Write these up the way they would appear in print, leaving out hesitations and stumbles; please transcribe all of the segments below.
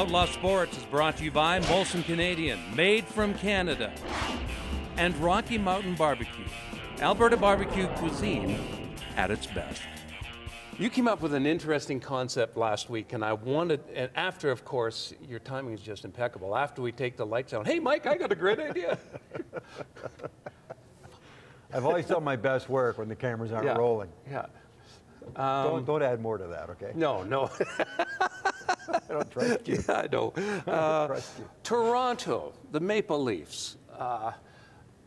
Outlaw Sports is brought to you by Molson Canadian, made from Canada, and Rocky Mountain Barbecue, Alberta barbecue cuisine at its best. You came up with an interesting concept last week, and I wanted, and after, of course, your timing is just impeccable. After we take the lights out, hey, Mike, I got a great idea. I've always done my best work when the cameras aren't rolling. Yeah. Don't add more to that, okay? No. I don't trust you. Yeah, I know. I don't trust you. Toronto, the Maple Leafs,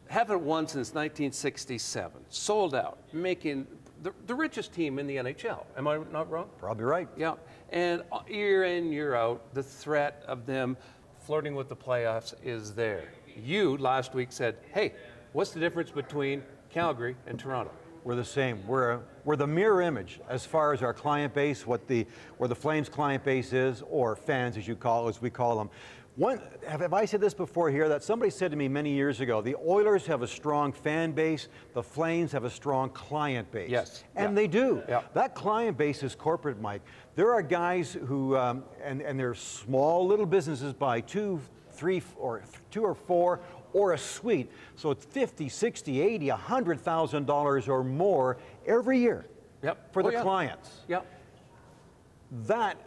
haven't won since 1967. Sold out, making the richest team in the NHL. Am I not wrong? Probably right. Yeah. And year in, year out, the threat of them flirting with the playoffs is there. You, last week, said, hey, what's the difference between Calgary and Toronto? We're the same. We're the mirror image as far as our client base, where the Flames client base is, or fans, as we call them. Have I said this before here? That somebody said to me many years ago, the Oilers have a strong fan base, the Flames have a strong client base. Yes. And they do. Yeah. That client base is corporate, Mike. There are guys who, and they're small little businesses by two or four, or a suite. So it's $50, $60, $80, $100,000 or more every year for the clients. Yep. That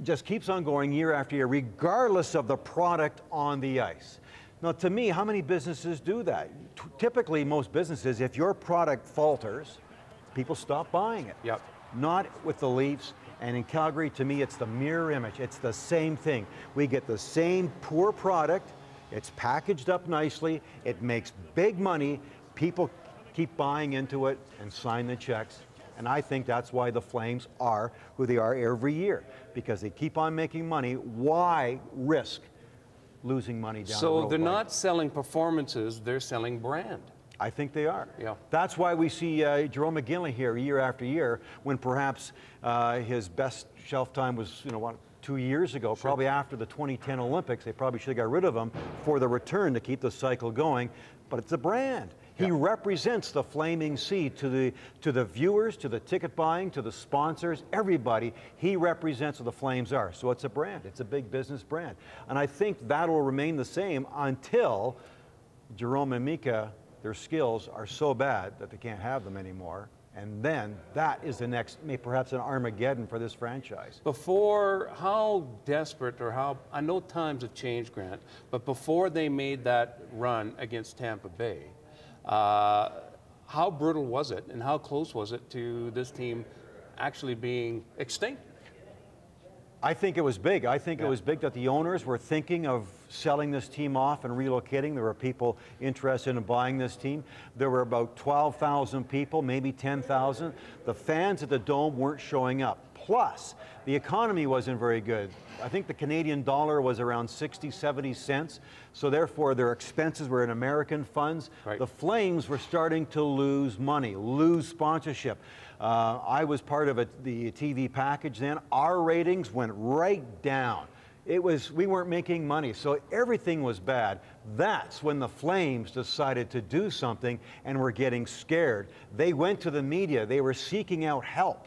just keeps on going year after year, regardless of the product on the ice. Now, to me, how many businesses do that? Typically, most businesses, if your product falters, people stop buying it. Yep. Not with the Leafs. And in Calgary, to me, it's the mirror image. It's the same thing. We get the same poor product. It's packaged up nicely. It makes big money. People keep buying into it and sign the checks. And I think that's why the Flames are who they are every year, because they keep on making money. Why risk losing money down the road? So they're not selling performances, they're selling brand. I think they are. Yeah. That's why we see Jerome McGinley here year after year, when perhaps his best shelf time was, 2 years ago, probably after the 2010 Olympics. They probably should have got rid of him for the return to keep the cycle going. But it's a brand. Yeah. He represents the Flaming Sea to the viewers, to the ticket buying, to the sponsors, everybody. He represents what the Flames are. So it's a brand. It's a big business brand. And I think that'll remain the same until Jerome and Mika, their skills are so bad that they can't have them anymore. And then that is the next, maybe perhaps an Armageddon for this franchise. Before, how desperate or how, I know times have changed, Grant, but before they made that run against Tampa Bay, how brutal was it and how close was it to this team actually being extinct? I think it was big. I think it was big that the owners were thinking of selling this team off and relocating. There were people interested in buying this team. There were about 12,000 people, maybe 10,000. The fans at the Dome weren't showing up. Plus, the economy wasn't very good. I think the Canadian dollar was around 60, 70 cents. So therefore, their expenses were in American funds. Right. The Flames were starting to lose money, lose sponsorship. I was part of the TV package then. Our ratings went right down. We weren't making money, so everything was bad. That's when the Flames decided to do something and were getting scared. They went to the media. They were seeking out help.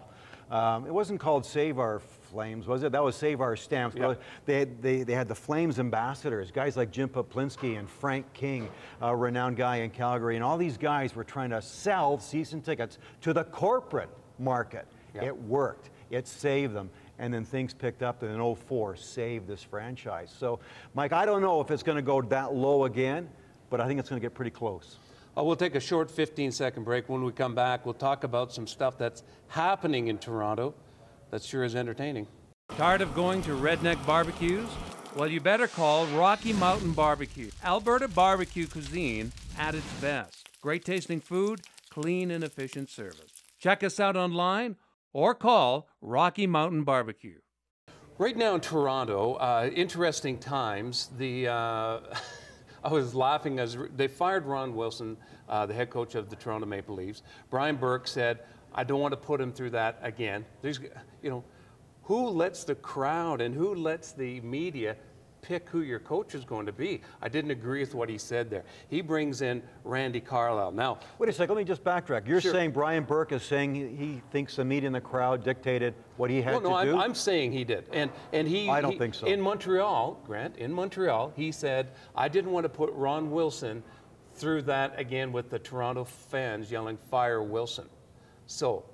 It wasn't called Save Our Flames, was it? That was Save Our Stamps. Yep. They had the Flames ambassadors, guys like Jim Poplinski and Frank King, a renowned guy in Calgary, and all these guys were trying to sell season tickets to the corporate market. Yep. It worked. It saved them. And then things picked up, and in 2004 saved this franchise. So, Mike, I don't know if it's going to go that low again, but I think it's going to get pretty close. We'll take a short 15-second break. When we come back, we'll talk about some stuff that's happening in Toronto that sure is entertaining. Tired of going to redneck barbecues? Well, you better call Rocky Mountain Barbecue. Alberta barbecue cuisine at its best. Great tasting food, clean and efficient service. Check us out online or call Rocky Mountain Barbecue. Right now in Toronto, interesting times. I was laughing as they fired Ron Wilson, the head coach of the Toronto Maple Leafs. Brian Burke said, I don't want to put him through that again. Who lets the crowd and who lets the media pick who your coach is going to be. I didn't agree with what he said there. He brings in Randy Carlyle. Now, wait a second, let me just backtrack. You're sure. saying Brian Burke is saying he thinks the media in the crowd dictated what he had to do? I'm saying he did. And he I don't think so. In Montreal, Grant, in Montreal, he said, I didn't want to put Ron Wilson through that again with the Toronto fans yelling, fire Wilson. So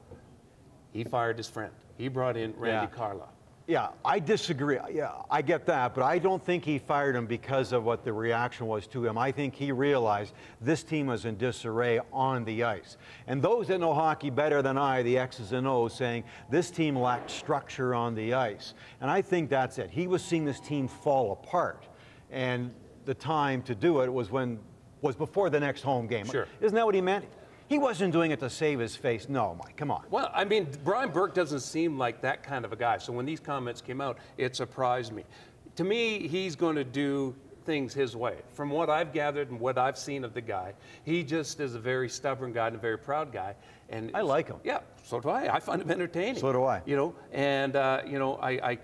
he fired his friend. He brought in Randy Carlyle. Yeah, I disagree. Yeah, I get that, but I don't think he fired him because of what the reaction was to him. I think he realized this team was in disarray on the ice. And those that know hockey better than I, the X's and O's, saying this team lacked structure on the ice. And I think that's it. He was seeing this team fall apart. And the time to do it was before the next home game. Sure. Isn't that what he meant? He wasn't doing it to save his face. No, Mike, come on. Well, I mean, Brian Burke doesn't seem like that kind of a guy. So when these comments came out, it surprised me. To me, he's going to do things his way. From what I've gathered and what I've seen of the guy, he just is a very stubborn guy and a very proud guy. And I like him. Yeah, so do I. I find him entertaining. So do I. You know, and I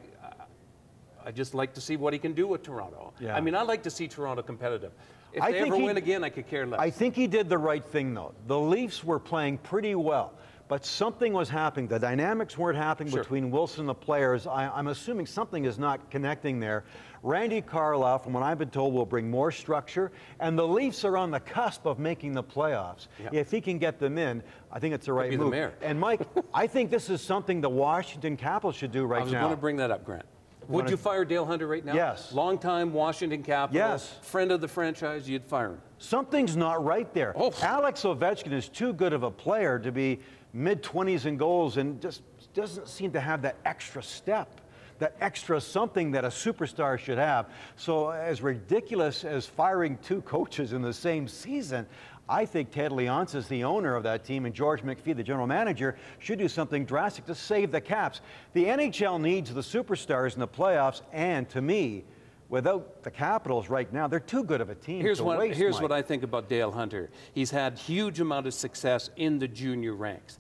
just like to see what he can do with Toronto. Yeah. I mean, I like to see Toronto competitive. If I they think ever win again, I could care less. I think he did the right thing, though. The Leafs were playing pretty well, but something was happening. The dynamics weren't happening between Wilson and the players. I'm assuming something is not connecting there. Randy Carlyle, from what I've been told, will bring more structure, and the Leafs are on the cusp of making the playoffs. Yeah. If he can get them in, I think it's the right Could be move. the mayor. And Mike, I think this is something the Washington Capitals should do right now. I was going to bring that up, Grant. Would you fire Dale Hunter right now? Yes. Longtime Washington Capitals. Yes. Friend of the franchise, you'd fire him. Something's not right there. Oh. Alex Ovechkin is too good of a player to be mid-20s in goals and just doesn't seem to have that extra step, that extra something that a superstar should have. So as ridiculous as firing two coaches in the same season, I think Ted Leonsis, the owner of that team, and George McPhee, the general manager, should do something drastic to save the Caps. The NHL needs the superstars in the playoffs, and to me, without the Capitals right now, they're too good of a team Here's to waste, Here's Mike. what I think about Dale Hunter. He's had huge amount of success in the junior ranks.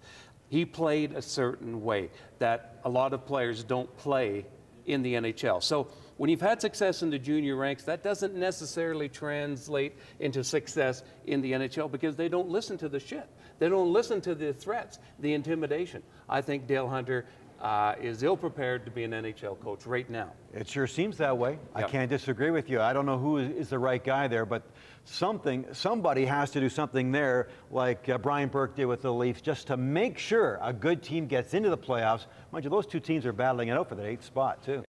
He played a certain way that a lot of players don't play in the NHL. So when you've had success in the junior ranks, that doesn't necessarily translate into success in the NHL because they don't listen to the shit. They don't listen to the threats, the intimidation. I think Dale Hunter is ill-prepared to be an NHL coach right now. It sure seems that way. I Yep. can't disagree with you. I don't know who is the right guy there, but somebody has to do something there like Brian Burke did with the Leafs just to make sure a good team gets into the playoffs. Mind you, those two teams are battling it out for that 8th spot, too.